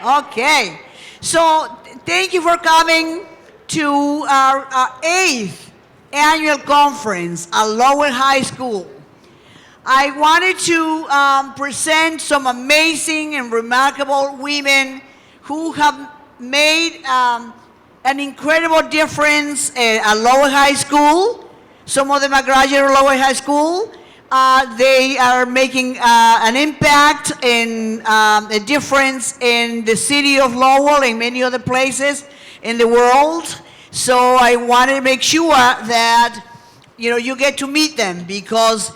Okay. So thank you for coming to our 8th annual conference at Lowell High School. I wanted to present some amazing and remarkable women who have made an incredible difference at Lowell High School. Some of them are graduated of Lowell High School. They are making an impact and a difference in the city of Lowell and many other places in the world. So I wanted to make sure that you get to meet them, because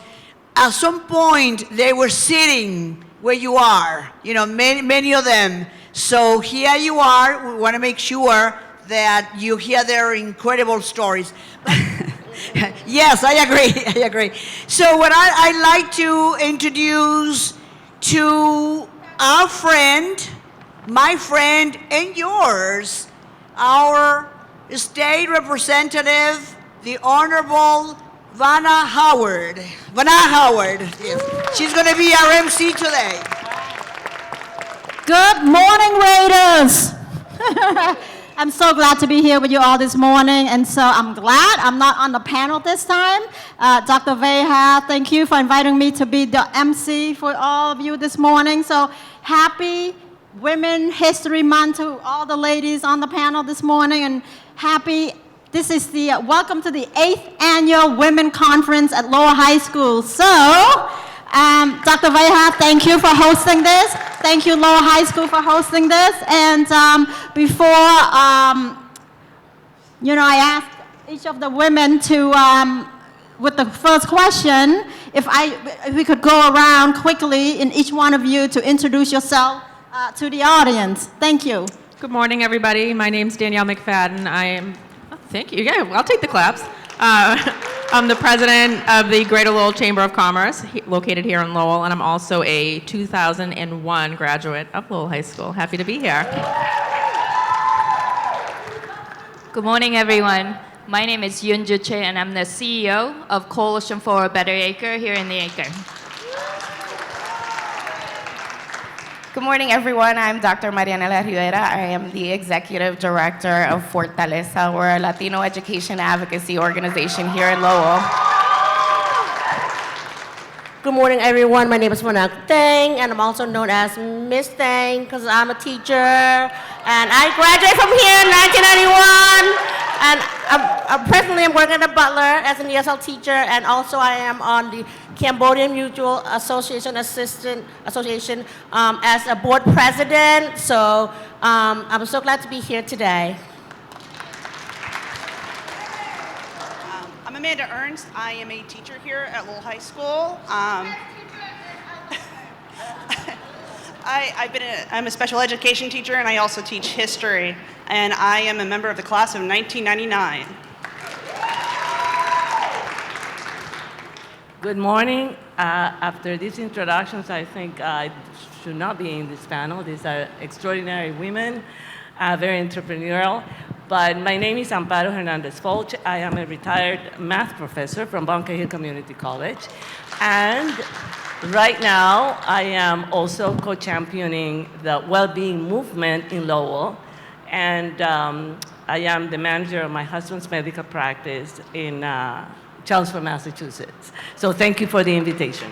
at some point they were sitting where you are, many of them. So here you are. We want to make sure that you hear their incredible stories. Yes, I agree. So what I'd like to introduce to our friend, my friend, and yours, our state representative, the Honorable Vanna Howard. Vanna Howard. Yes. She's going to be our MC today. Good morning, Raiders. I'm so glad to be here with you all this morning, and so I'm glad I'm not on the panel this time. Dr. Veha, thank you for inviting me to be the MC for all of you this morning. So happy Women History Month to all the ladies on the panel this morning, and this is the welcome to the 8th annual Women Conference at Lowell High School. So, Dr. Veha, thank you for hosting this. Thank you, Lowell High School, for hosting this. And before, I asked each of the women to, with the first question, if we could go around quickly in each one of you to introduce yourself to the audience. Thank you. Good morning, everybody. My name's Danielle McFadden. Thank you. Yeah, I'll take the claps. I'm the president of the Greater Lowell Chamber of Commerce, located here in Lowell, and I'm also a 2001 graduate of Lowell High School. Happy to be here. Good morning, everyone. My name is Yunju Choi, and I'm the CEO of Coalition for a Better Acre here in the Acre. Good morning, everyone. I'm Dr. Marianela Rivera. I am the Executive Director of Fortaleza. We're a Latino education advocacy organization here in Lowell. Good morning, everyone. My name is Theng, and I'm also known as Miss Theng because I'm a teacher. And I graduated from here in 1991. And presently, I'm working at Butler as an ESL teacher, and also I am on the Cambodian Mutual Association as a board president. So I'm so glad to be here today. I'm Amanda Ernst. I am a teacher here at Lowell High School. I'm a special education teacher, and I also teach history. And I am a member of the class of 1999. Good morning. After these introductions, I think I should not be in this panel. These are extraordinary women, very entrepreneurial. But my name is Amparo Hernandez Folch. I am a retired math professor from Bunker Hill Community College. And right now, I am also co-championing the well-being movement in Lowell. And I am the manager of my husband's medical practice in Chelmsford, Massachusetts. So thank you for the invitation.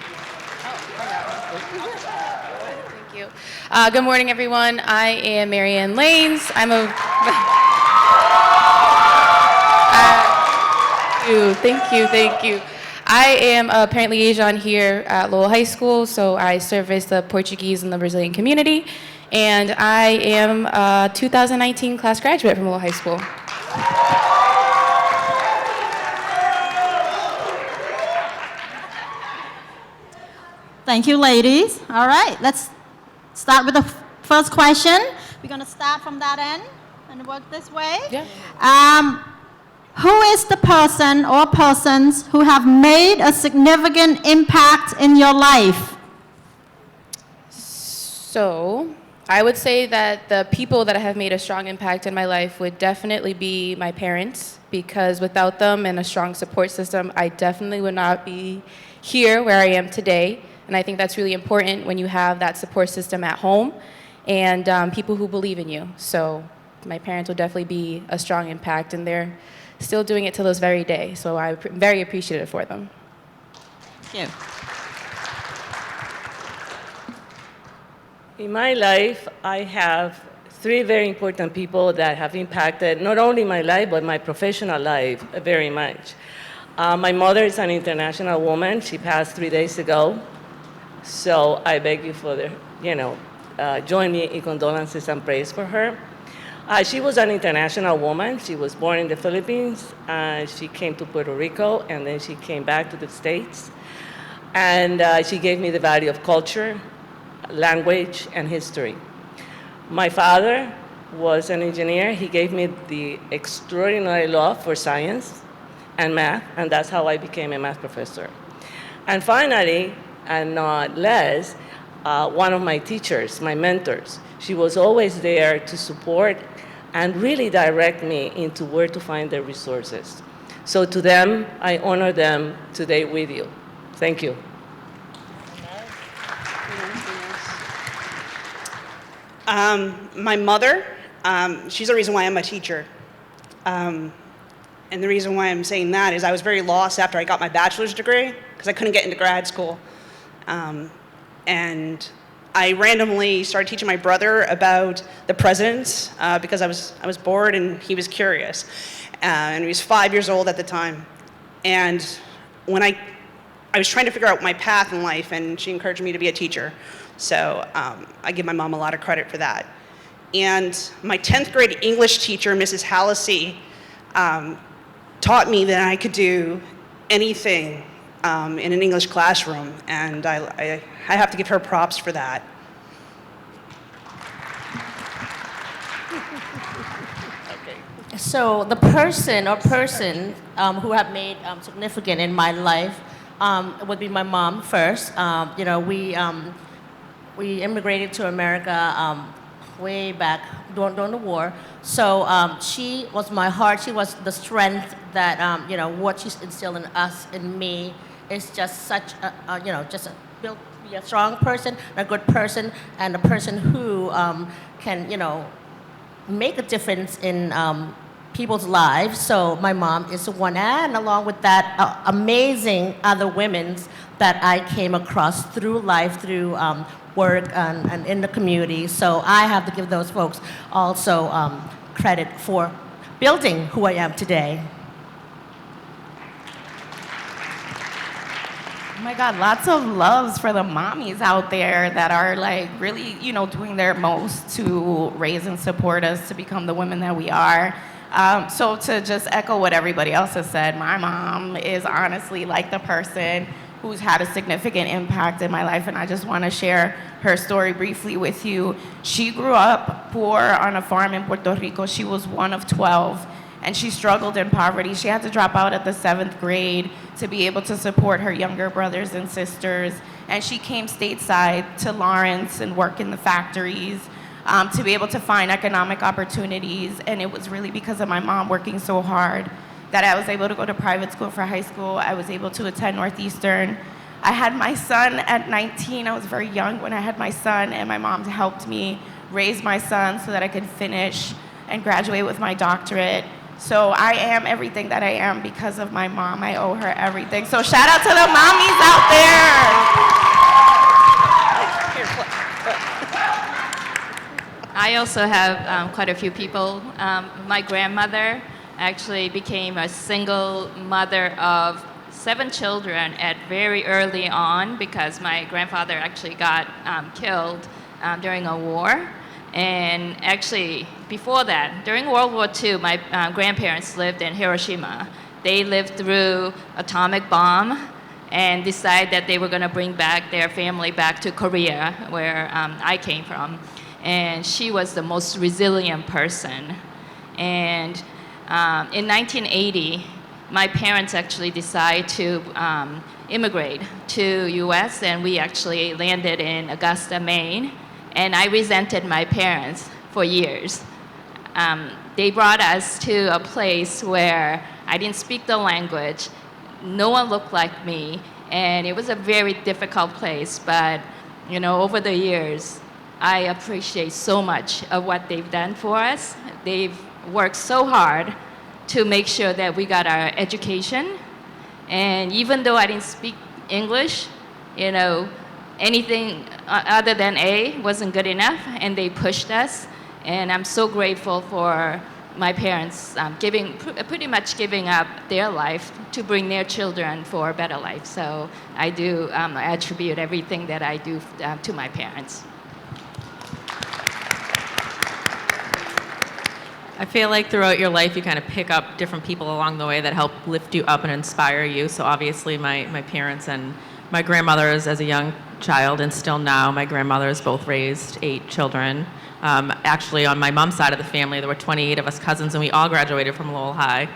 Thank you. Good morning, everyone. I am Maryanne Lanes. Thank you. I am a parent liaison here at Lowell High School, so I service the Portuguese and the Brazilian community. And I am a 2019 class graduate from Lowell High School. Thank you, ladies. All right, let's start with the first question. We're going to start from that end and work this way. Yeah. Who is the person or persons who have made a significant impact in your life? So, I would say that the people that have made a strong impact in my life would definitely be my parents, because without them and a strong support system, I definitely would not be here where I am today. And I think that's really important when you have that support system at home. and people who believe in you. So my parents will definitely be a strong impact, and they're still doing it to this very day. So I'm very appreciative for them. Thank you. In my life, I have three very important people that have impacted not only my life, but my professional life very much. My mother is an international woman. She passed 3 days ago. So I beg you for join me in condolences and praise for her. She was an international woman. She was born in the Philippines. She came to Puerto Rico, and then she came back to the States. And she gave me the value of culture, language, and history. My father was an engineer. He gave me the extraordinary love for science and math, and that's how I became a math professor. And finally, and not less, one of my teachers, my mentors. She was always there to support and really direct me into where to find the resources. So to them, I honor them today with you. Thank you. My mother, she's the reason why I'm a teacher. And the reason why I'm saying that is I was very lost after I got my bachelor's degree because I couldn't get into grad school. And I randomly started teaching my brother about the presidents because I was bored and he was curious. And he was 5 years old at the time. And when I was trying to figure out my path in life, and she encouraged me to be a teacher. So I give my mom a lot of credit for that. And my 10th grade English teacher, Mrs. Hallisey, taught me that I could do anything in an English classroom, and I have to give her props for that. So the person who have made significant in my life would be my mom first. We immigrated to America way back during the war. So she was my heart. She was the strength that, what she's instilled in us, in me, is just such be a strong person, a good person, and a person who can, make a difference in people's lives. So my mom is the one, and along with that, amazing other women that I came across through life, through work and in the community. So I have to give those folks also credit for building who I am today. Oh my God, lots of loves for the mommies out there that are like really, doing their most to raise and support us to become the women that we are. So to just echo what everybody else has said, my mom is honestly like the person who's had a significant impact in my life, and I just want to share her story briefly with you. She grew up poor on a farm in Puerto Rico. She was one of 12, and she struggled in poverty. She had to drop out at the 7th grade to be able to support her younger brothers and sisters, and she came stateside to Lawrence and work in the factories to be able to find economic opportunities, and it was really because of my mom working so hard that I was able to go to private school for high school. I was able to attend Northeastern. I had my son at 19. I was very young when I had my son, and my mom helped me raise my son so that I could finish and graduate with my doctorate. So I am everything that I am because of my mom. I owe her everything. So shout out to the mommies out there. I also have quite a few people. My grandmother actually became a single mother of 7 children at very early on because my grandfather actually got killed during a war. And actually, before that, during World War II, my grandparents lived in Hiroshima. They lived through atomic bomb and decided that they were going to bring back their family back to Korea, where I came from. And she was the most resilient person. And in 1980, my parents actually decided to immigrate to U.S., and we actually landed in Augusta, Maine. And I resented my parents for years. They brought us to a place where I didn't speak the language, no one looked like me, and it was a very difficult place. But over the years, I appreciate so much of what they've done for us. They've worked so hard to make sure that we got our education. And even though I didn't speak English, anything other than A wasn't good enough, and they pushed us. And I'm so grateful for my parents pretty much giving up their life to bring their children for a better life. So I do attribute everything that I do to my parents. I feel like throughout your life, you kind of pick up different people along the way that help lift you up and inspire you. So obviously my parents and my grandmothers as a young child, and still now, my grandmothers both raised 8 children. Actually, on my mom's side of the family, there were 28 of us cousins, and we all graduated from Lowell High.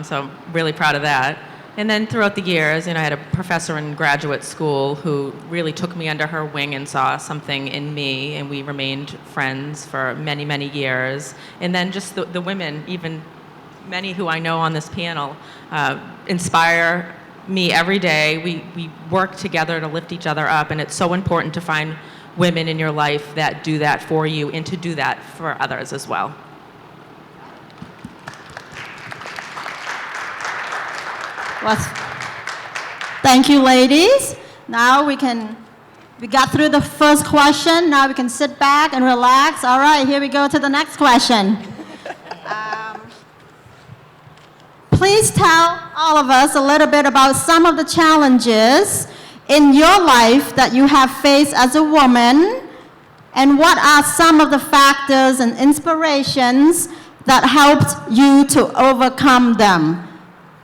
So I'm really proud of that. And then throughout the years, I had a professor in graduate school who really took me under her wing and saw something in me, and we remained friends for many, many years. And then just the women, even many who I know on this panel, inspire me every day. We work together to lift each other up, and it's so important to find women in your life that do that for you and to do that for others as well. Well, thank you, ladies. Now we got through the first question. Now we can sit back and relax. All right, here we go to the next question. Please tell all of us a little bit about some of the challenges in your life that you have faced as a woman, and what are some of the factors and inspirations that helped you to overcome them?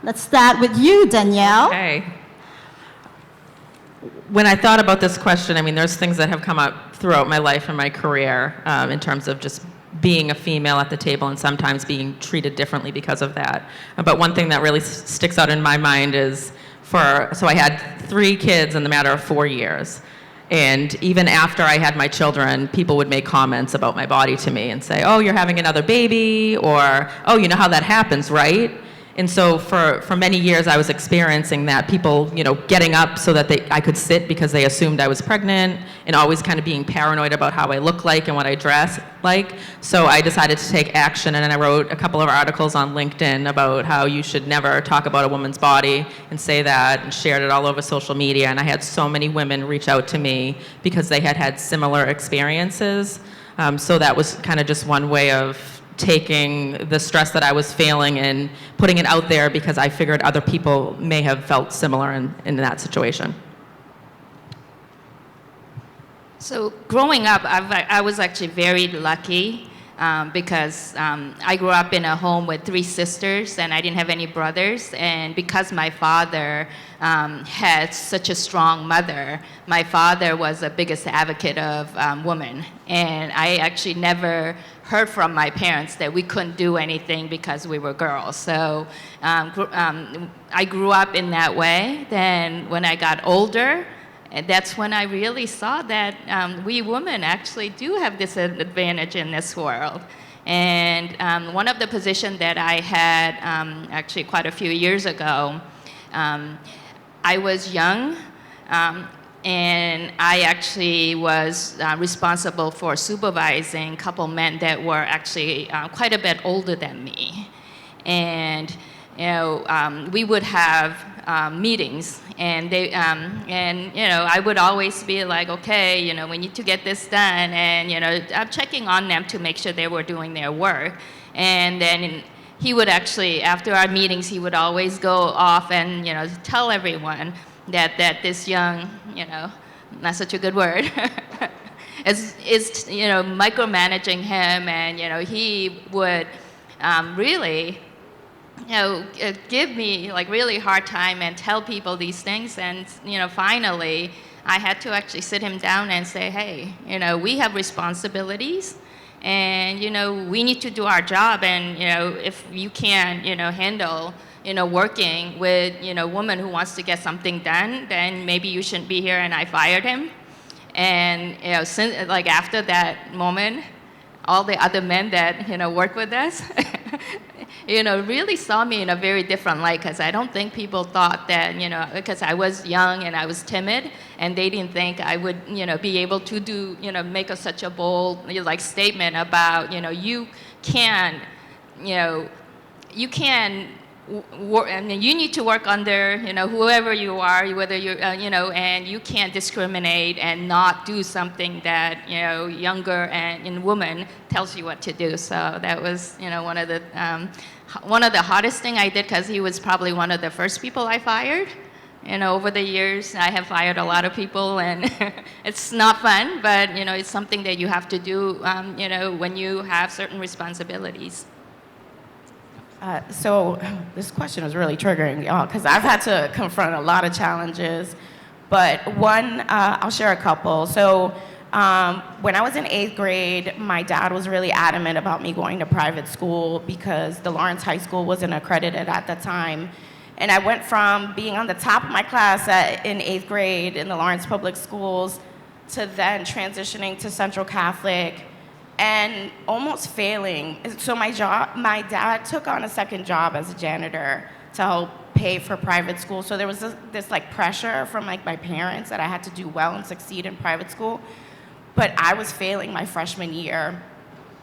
Let's start with you, Danielle. Okay. When I thought about this question, there's things that have come up throughout my life and my career in terms of just being a female at the table and sometimes being treated differently because of that. But one thing that really sticks out in my mind is so I had 3 kids in the matter of 4 years. And even after I had my children, people would make comments about my body to me and say, oh, you're having another baby, or, oh, you know how that happens, right? And so for many years, I was experiencing that, people, getting up so that I could sit because they assumed I was pregnant, and always kind of being paranoid about how I look like and what I dress like. So I decided to take action, and I wrote a couple of articles on LinkedIn about how you should never talk about a woman's body and say that, and shared it all over social media. And I had so many women reach out to me because they had had similar experiences. So that was kind of just one way of taking the stress that I was feeling and putting it out there, because I figured other people may have felt similar in that situation. So growing up, I was actually very lucky because I grew up in a home with 3 sisters, and I didn't have any brothers. And because my father had such a strong mother, my father was the biggest advocate of women. And I actually never heard from my parents that we couldn't do anything because we were girls. So I grew up in that way. Then when I got older, and that's when I really saw that we women actually do have this advantage in this world. And one of the positions that I had actually quite a few years ago, I was young, and I actually was responsible for supervising a couple men that were actually quite a bit older than me. And we would have meetings, and I would always be like, okay, we need to get this done, and I'm checking on them to make sure they were doing their work. And then he would actually, after our meetings, he would always go off and tell everyone that this young, not such a good word, is micromanaging him, and he would really give me like really hard time and tell people these things. And finally I had to actually sit him down and say, hey, we have responsibilities, and we need to do our job, and if you can't handle working with a woman who wants to get something done, then maybe you shouldn't be here. And I fired him. And since after that moment, all the other men that work with us really saw me in a very different light, because I don't think people thought that, because I was young and I was timid, and they didn't think I would, be able to do, make such a bold, statement about, you can, you can work, I mean, you need to work under, whoever you are, whether you're, and you can't discriminate and not do something that, younger and woman tells you what to do. So that was, one of the hardest thing I did, because he was probably one of the first people I fired. Over the years, I have fired a lot of people, and it's not fun, but, it's something that you have to do, when you have certain responsibilities. So this question is really triggering, y'all, because I've had to confront a lot of challenges. But one, I'll share a couple. So when I was in 8th grade, my dad was really adamant about me going to private school because the Lawrence High School wasn't accredited at the time. And I went from being on the top of my class in 8th grade in the Lawrence Public Schools to then transitioning to Central Catholic and almost failing. So my dad took on a second job as a janitor to help pay for private school. So there was this pressure from my parents that I had to do well and succeed in private school. But I was failing my freshman year,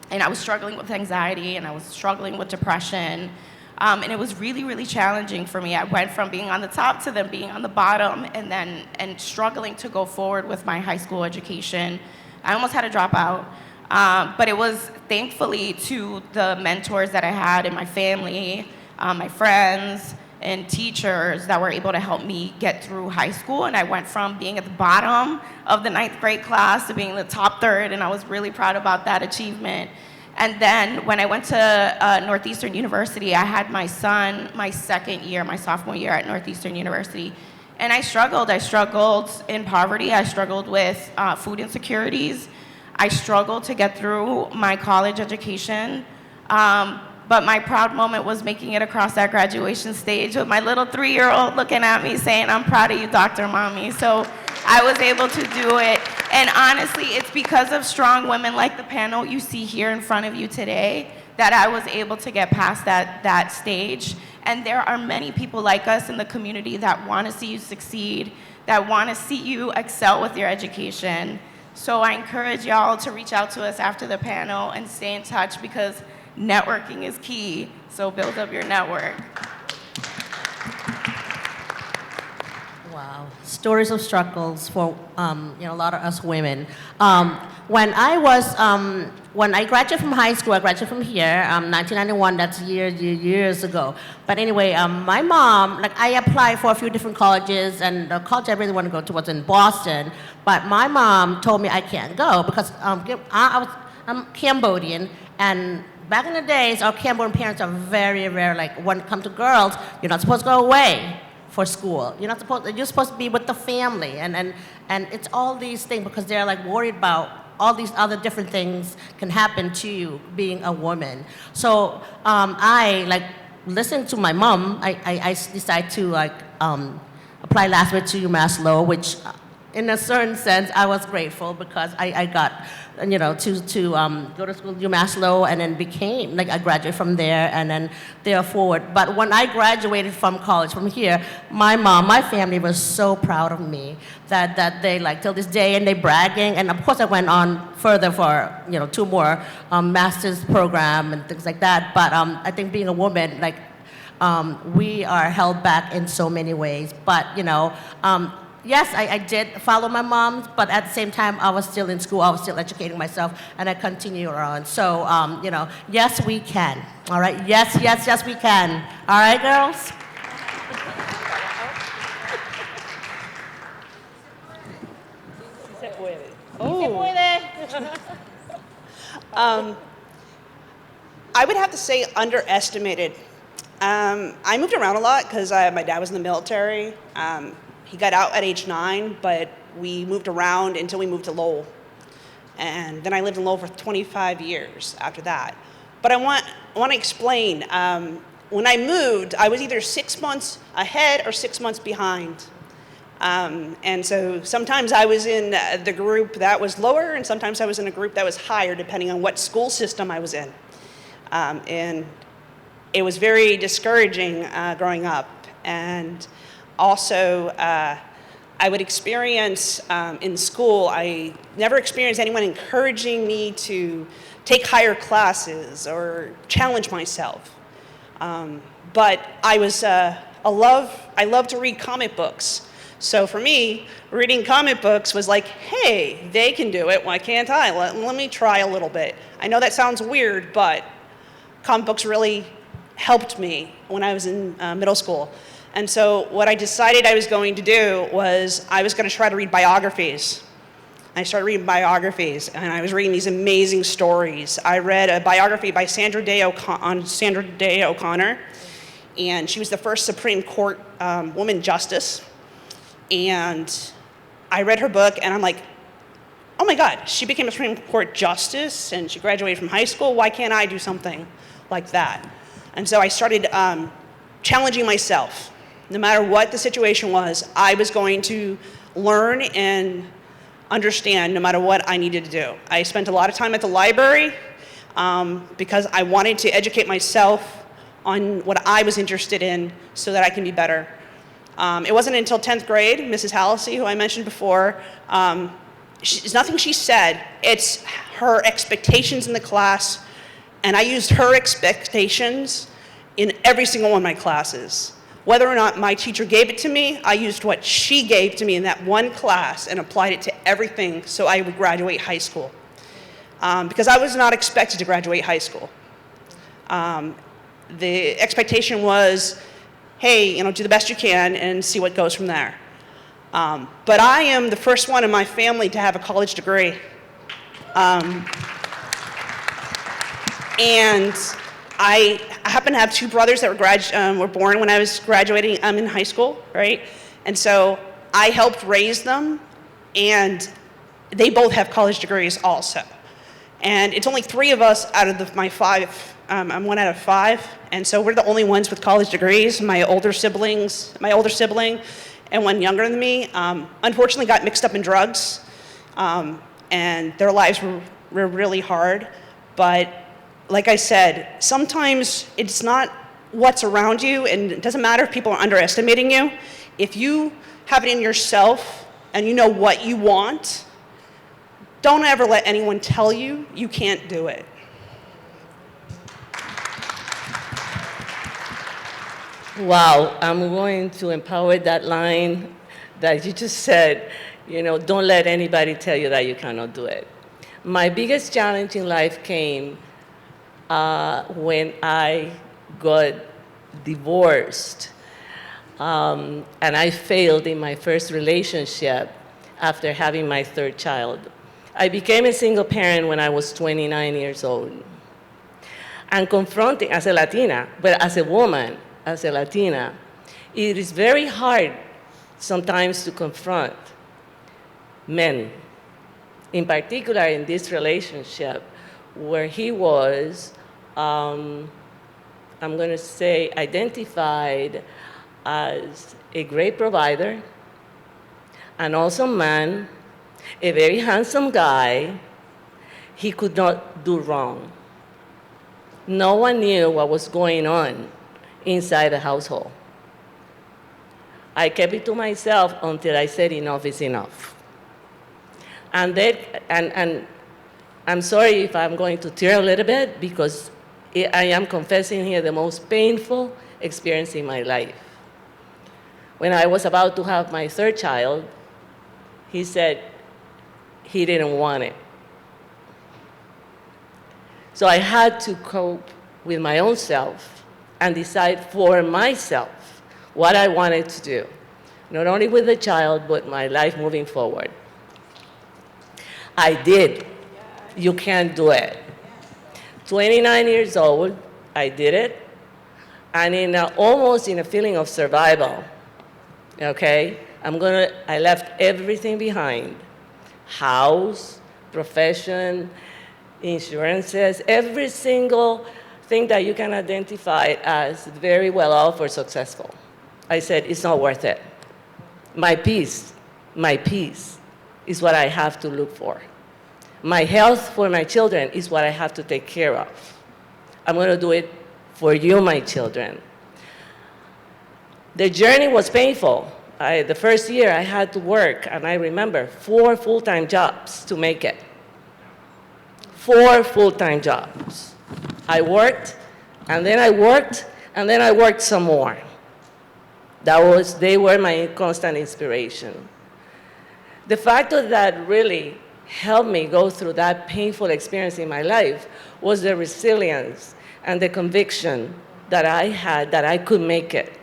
and I was struggling with anxiety, and I was struggling with depression. And it was really, really challenging for me. I went from being on the top to then being on the bottom, and struggling to go forward with my high school education. I almost had to drop out. But it was thankfully to the mentors that I had in my family, my friends, and teachers that were able to help me get through high school. And I went from being at the bottom of the 9th grade class to being in the top third, and I was really proud about that achievement. And then when I went to Northeastern University, I had my son my second year, my sophomore year at Northeastern University. And I struggled. I struggled in poverty. I struggled with food insecurities. I struggled to get through my college education, but my proud moment was making it across that graduation stage with my little 3-year-old looking at me saying, "I'm proud of you, Dr. Mommy." So I was able to do it. And honestly, it's because of strong women like the panel you see here in front of you today that I was able to get past that stage. And there are many people like us in the community that want to see you succeed, that want to see you excel with your education. So I encourage y'all to reach out to us after the panel and stay in touch, because networking is key. So build up your network. Wow, stories of struggles for a lot of us women. When I graduated from high school, I graduated from here, 1991. That's years ago. But anyway, my mom, I applied for a few different colleges, and the college I really wanted to go to was in Boston. But my mom told me I can't go because I'm Cambodian, and back in the days, our Cambodian parents are very rare. When it comes to girls, you're not supposed to go away for school. You're supposed to be with the family, and it's all these things because they're worried about all these other different things can happen to you being a woman. So I listened to my mom. I decided to apply last minute to UMass Lowell, which in a certain sense I was grateful because I got to go to school at UMass Lowell, and then became I graduated from there, and then there forward. But when I graduated from college from here, my family was so proud of me that they till this day, and they bragging. And of course I went on further for 2 more master's program and things like that. But I think being a woman, we are held back in so many ways. But yes, I did follow my mom, but at the same time, I was still in school. I was still educating myself, and I continue on. So, yes, we can. All right? Yes, we can. All right, girls? I would have to say underestimated. I moved around a lot because my dad was in the military. He got out at age 9, but we moved around until we moved to Lowell. And then I lived in Lowell for 25 years after that. But I want to explain. When I moved, I was either 6 months ahead or 6 months behind. And so sometimes I was in the group that was lower, and sometimes I was in a group that was higher, depending on what school system I was in. And it was very discouraging growing up. And also, I would experience in school, I never experienced anyone encouraging me to take higher classes or challenge myself. But I love to read comic books. So for me, reading comic books was like, hey, they can do it, why can't I? Let me try a little bit. I know that sounds weird, but comic books really helped me when I was in middle school. And so what I decided I was going to do was I was going to try to read biographies. I started reading biographies, and I was reading these amazing stories. I read a biography by Sandra Day O'Connor, and she was the first Supreme Court woman justice. And I read her book, and I'm like, oh my God, she became a Supreme Court justice, and she graduated from high school. Why can't I do something like that? And so I started challenging myself. No matter what the situation was, I was going to learn and understand no matter what I needed to do. I spent a lot of time at the library because I wanted to educate myself on what I was interested in so that I can be better. It wasn't until 10th grade, Mrs. Halsey, who I mentioned before, it's nothing she said, it's her expectations in the class, and I used her expectations in every single one of my classes. Whether or not my teacher gave it to me, I used what she gave to me in that one class and applied it to everything so I would graduate high school. Because I was not expected to graduate high school. The expectation was, hey, do the best you can and see what goes from there. But I am the first one in my family to have a college degree. And I happen to have two brothers that were born when I was graduating in high school, right? And so I helped raise them, and they both have college degrees also. And it's only 3 of us out of my 5. I'm 1 out of 5, and so we're the only ones with college degrees. My older sibling and one younger than me, unfortunately got mixed up in drugs, and their lives were really hard. But like I said, sometimes it's not what's around you, and it doesn't matter if people are underestimating you. If you have it in yourself and you know what you want, don't ever let anyone tell you you can't do it. Wow, I'm going to empower that line that you just said, don't let anybody tell you that you cannot do it. My biggest challenge in life came when I got divorced, and I failed in my first relationship after having my 3rd child. I became a single parent when I was 29 years old. And confronting, as a Latina, but as a woman, as a Latina, it is very hard sometimes to confront men, in particular in this relationship where he was, I'm going to say, identified as a great provider, and also man, a very handsome guy. He could not do wrong. No one knew what was going on inside the household. I kept it to myself until I said enough is enough. And I'm sorry if I'm going to tear a little bit, because I am confessing here the most painful experience in my life. When I was about to have my 3rd child, he said he didn't want it. So I had to cope with my own self and decide for myself what I wanted to do, not only with the child, but my life moving forward. I did. You can't do it. 29 years old, I did it, and almost in a feeling of survival, okay? I left everything behind. House, profession, insurances, every single thing that you can identify as very well off or successful. I said, it's not worth it. My peace is what I have to look for. My health for my children is what I have to take care of. I'm going to do it for you, my children. The journey was painful. The first year I had to work, and I remember 4 full-time jobs to make it. 4 full-time jobs. I worked, and then I worked, and then I worked some more. They were my constant inspiration. The factor that really helped me go through that painful experience in my life was the resilience and the conviction that I had that I could make it.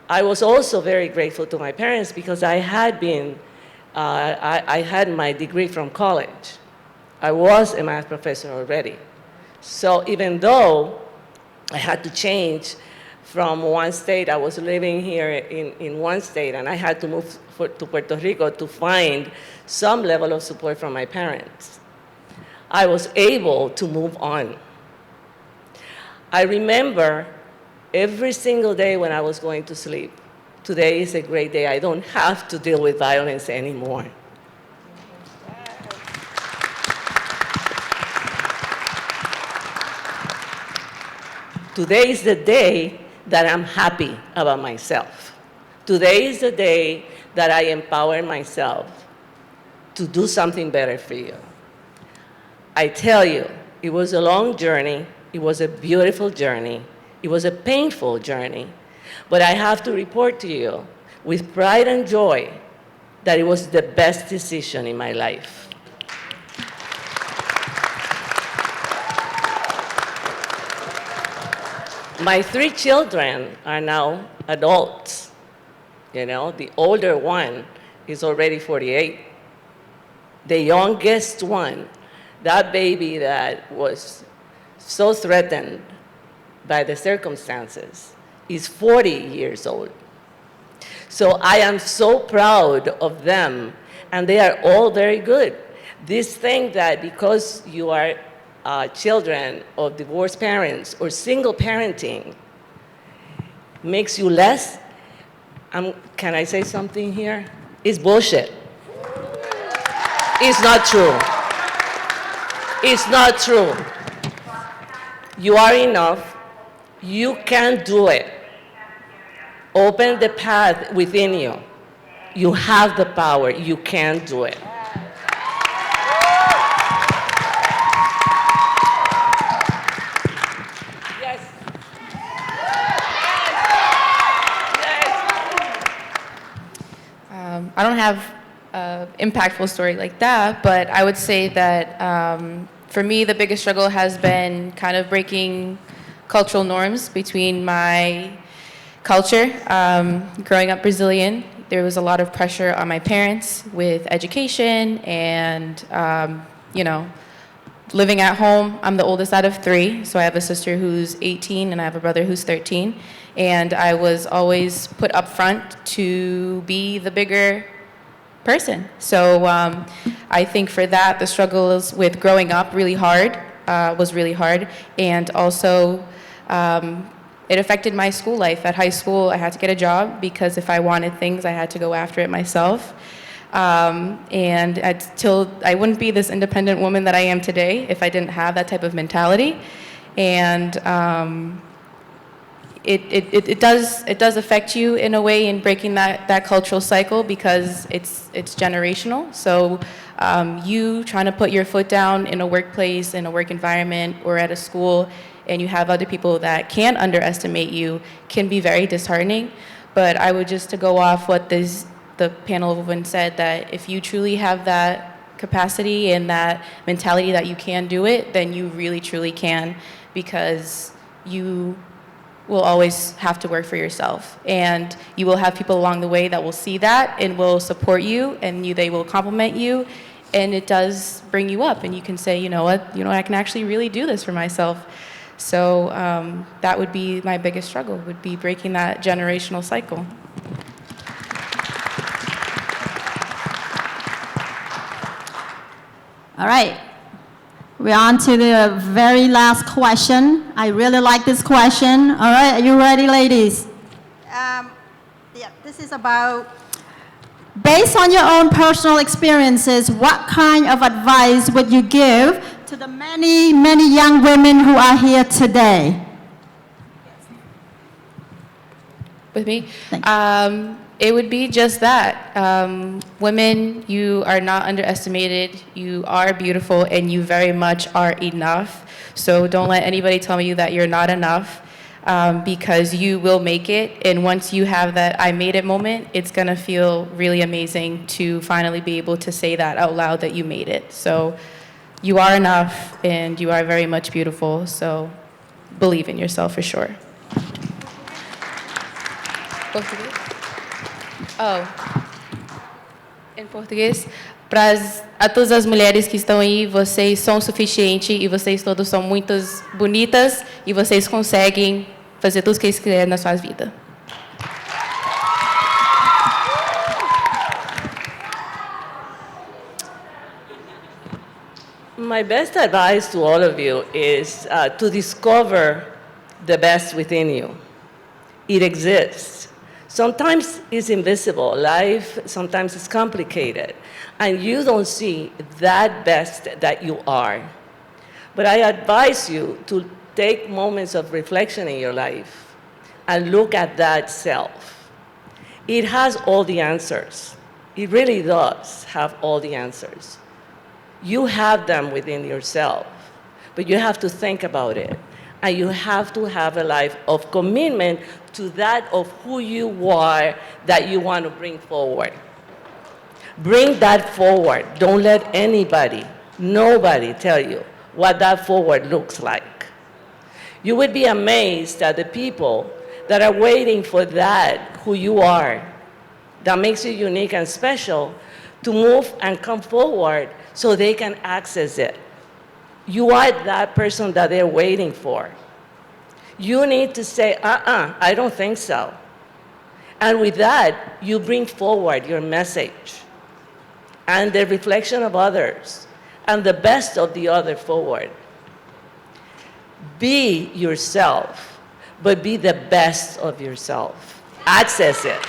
I was also very grateful to my parents because I had my degree from college. I was a math professor already. So even though I had to change from one state, I was living here in one state, and I had to move to Puerto Rico to find some level of support from my parents. I was able to move on. I remember every single day when I was going to sleep, today is a great day. I don't have to deal with violence anymore. Today is the day that I'm happy about myself. Today is the day that I empower myself to do something better for you. I tell you, it was a long journey. It was a beautiful journey. It was a painful journey. But I have to report to you with pride and joy that it was the best decision in my life. My 3 children are now adults. You know, the older one is already 48. The youngest one, that baby that was so threatened by the circumstances, is 40 years old. So I am so proud of them, and they are all very good. This thing that because you are children of divorced parents or single parenting makes you less, can I say something here? It's bullshit. It's not true. It's not true. You are enough. You can do it. Open the path within you. You have the power. You can do it. Yes. I don't have an impactful story like that, but I would say that for me, the biggest struggle has been kind of breaking cultural norms between my culture. Growing up Brazilian, there was a lot of pressure on my parents with education and, living at home. I'm the oldest out of 3, so I have a sister who's 18 and I have a brother who's 13. And I was always put up front to be the bigger person. So I think for that, the struggles with growing up was really hard. And also, it affected my school life. At high school, I had to get a job because if I wanted things, I had to go after it myself. And I wouldn't be this independent woman that I am today if I didn't have that type of mentality. And it does affect you in a way in breaking that cultural cycle because it's generational. So you trying to put your foot down in a workplace, in a work environment, or at a school, and you have other people that can underestimate you can be very disheartening. But I would just to go off what the panel of women said, that if you truly have that capacity and that mentality that you can do it, then you really truly can, because you will always have to work for yourself. And you will have people along the way that will see that and will support you, and they will compliment you, and it does bring you up, and you can say, you know what, I can actually really do this for myself. So that would be my biggest struggle, would be breaking that generational cycle. All right. We're on to the very last question. I really like this question. All right, are you ready, ladies? This is about, based on your own personal experiences, what kind of advice would you give to the many, many young women who are here today? with me. It would be just that. Women, you are not underestimated. You are beautiful, and you very much are enough. So don't let anybody tell you that you're not enough, because you will make it. And once you have that I made it moment, it's going to feel really amazing to finally be able to say that out loud, that you made it. So you are enough, and you are very much beautiful. So believe in yourself for sure. Português? Oh, em português, a todas as mulheres que estão aí, vocês são o suficiente e vocês todos são muitas bonitas e vocês conseguem fazer tudo o que vocês quiserem na sua vida. My best advice to all of you is to discover the best within you. It exists. Sometimes it's invisible. Life sometimes is complicated, and you don't see that best that you are. But I advise you to take moments of reflection in your life and look at that self. It has all the answers. It really does have all the answers. You have them within yourself, but you have to think about it. And you have to have a life of commitment to that of who you are that you want to bring forward. Bring that forward. Don't let anybody, nobody tell you what that forward looks like. You would be amazed at the people that are waiting for that, who you are, that makes you unique and special, to move and come forward so they can access it. You are that person that they're waiting for. You need to say, I don't think so. And with that, you bring forward your message and the reflection of others and the best of the other forward. Be yourself, but be the best of yourself. Access it.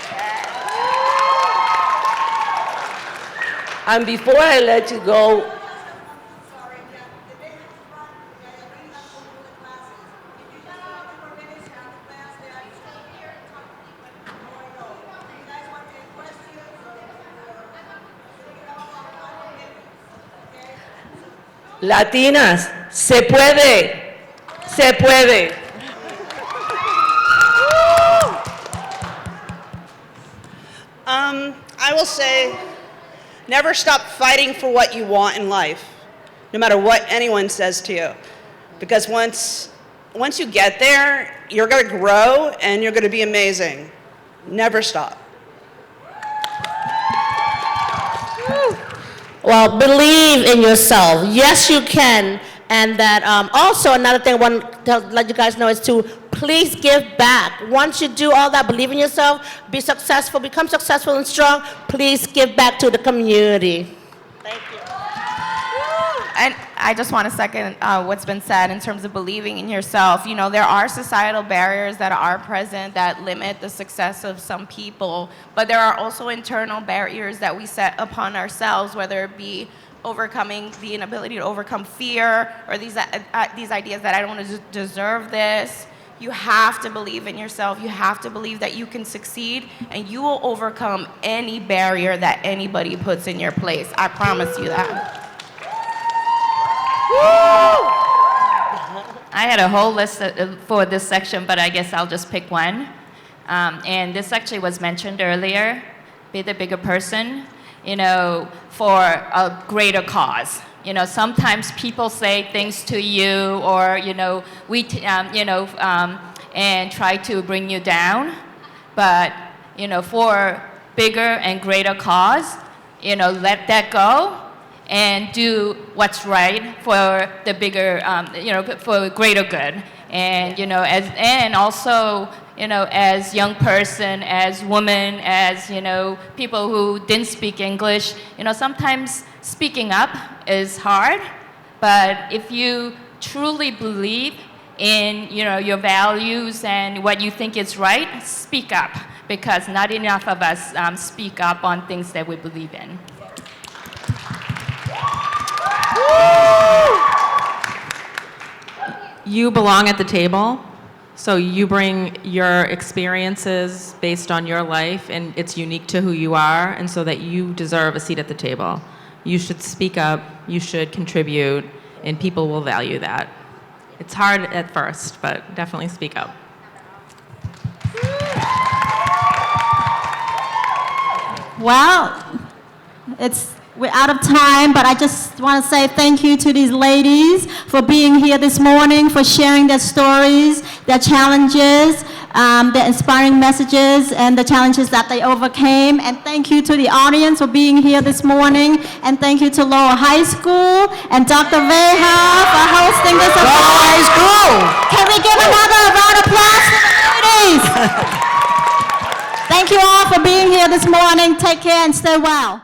And before I let you go, Latinas, se puede, se puede. I will say, never stop fighting for what you want in life, no matter what anyone says to you. Because once you get there, you're going to grow and you're going to be amazing. Never stop. Well, believe in yourself. Yes, you can. And that also another thing I want to let you guys know is to please give back. Once you do all that, believe in yourself, be successful, become successful and strong, please give back to the community. Thank you. And I just want to second what's been said in terms of believing in yourself. You know, there are societal barriers that are present that limit the success of some people, but there are also internal barriers that we set upon ourselves, whether it be overcoming the inability to overcome fear or these ideas that I don't deserve this. You have to believe in yourself. You have to believe that you can succeed, and you will overcome any barrier that anybody puts in your place. I promise you that. I had a whole list for this section, but I guess I'll just pick one. And this actually was mentioned earlier, be the bigger person, you know, for a greater cause. You know, sometimes people say things to you or, you know, and try to bring you down. But, you know, for bigger and greater cause, you know, let that go and do what's right for the bigger, you know, for greater good. And, you know, and also, you know, as young person, as woman, as, you know, people who didn't speak English, you know, sometimes speaking up is hard, but if you truly believe in, you know, your values and what you think is right, speak up, because not enough of us speak up on things that we believe in. You belong at the table. So you bring your experiences based on your life, and it's unique to who you are, and so that you deserve a seat at the table. You should speak up, you should contribute, and people will value that. It's hard at first, but definitely speak up. Well, we're out of time, but I just want to say thank you to these ladies for being here this morning, for sharing their stories, their challenges, their inspiring messages, and the challenges that they overcame. And thank you to the audience for being here this morning. And thank you to Lowell High School and Dr. Veha for hosting this event. Lowell High School! Can we give another round of applause to the ladies? Thank you all for being here this morning. Take care and stay well.